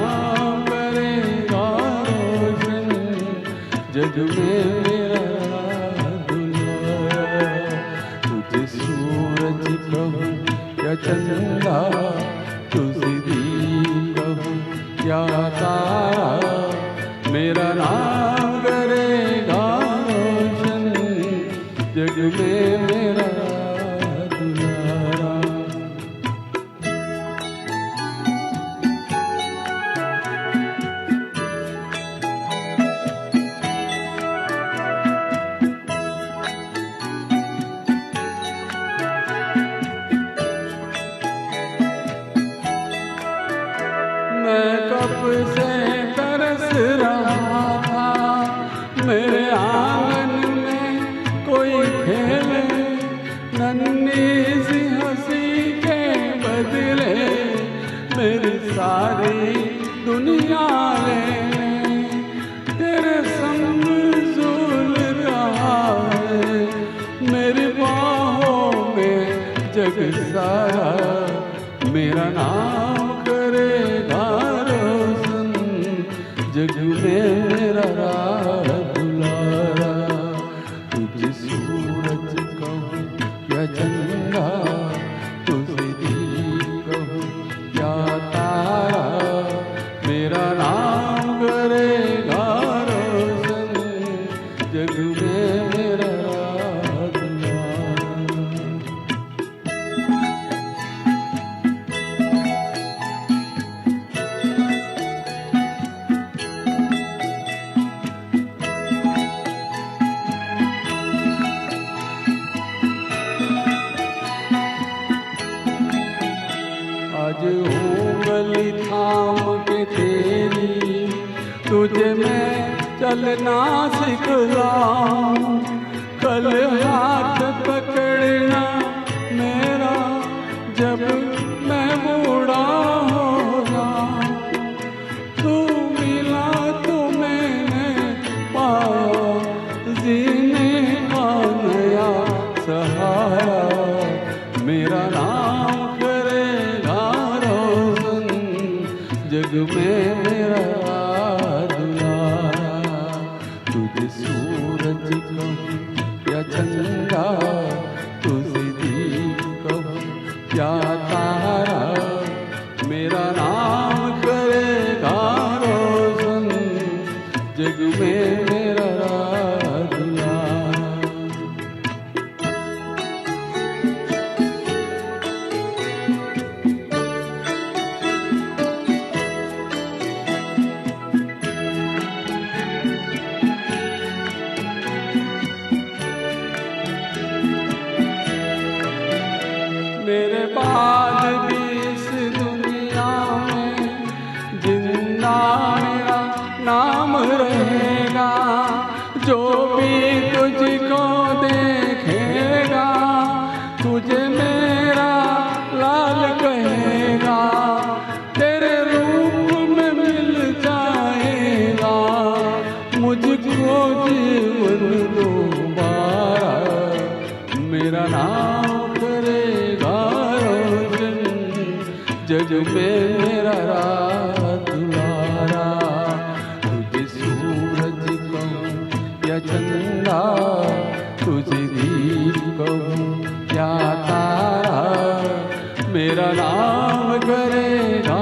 नाम करेगा रोशन, जग में मेरा दुलारा। तुझे सूरज कहूँ या चंदा, तुझे दीप कहूँ या तारा, मेरा नाम करेगा रोशन, जग में मेरा दुलारा। मैं कब से तरस रहा था, मेरे आंगन में कोई खेले, नन्ही सी हंसी के बदले मेरी सारी दुनिया ले। तेरे संग झूल रहा है मेरी बाहों में जग सारा, मेरा नाम करेगा रोशन, जग में मेरा दुलारा। तुझे सूरज कहूँ या चंदा, तुझे दीप कहूँ या तारा, मेरा नाम करेगा रोशन, जग में मेरा दुलारा। आज उंगली थाम के तेरी, तुझे मैं चलना सिखलाऊं, कल हाथ पकड़ना मेरा जब मैं बूढ़ा हो जाऊं। तू मिला तो मैंने पाया जीने का नया सहारा, मेरा नाम करेगा रोशन, जग में मेरा दुलारा। तुझे सूरज कहूँ या चंदा, तुझे दीप कहूँ या तारा, मेरा नाम करेगा रोशन, जग में मेरा दुलारा। मेरे बाद भी इस दुनिया में जिंदा मेरा नाम रहेगा, जो भी तुझको देखेगा तुझे मेरा लाल कहेगा, तेरे रूप में मिल जाएगा मुझको जीवन दोबारा, मेरा नाम करेगा रोशन, जग में मेरा दुलारा। तुझे सूरज कहूँ या चंदा, तुझे दीप कहूँ या तारा, मेरा नाम करेगा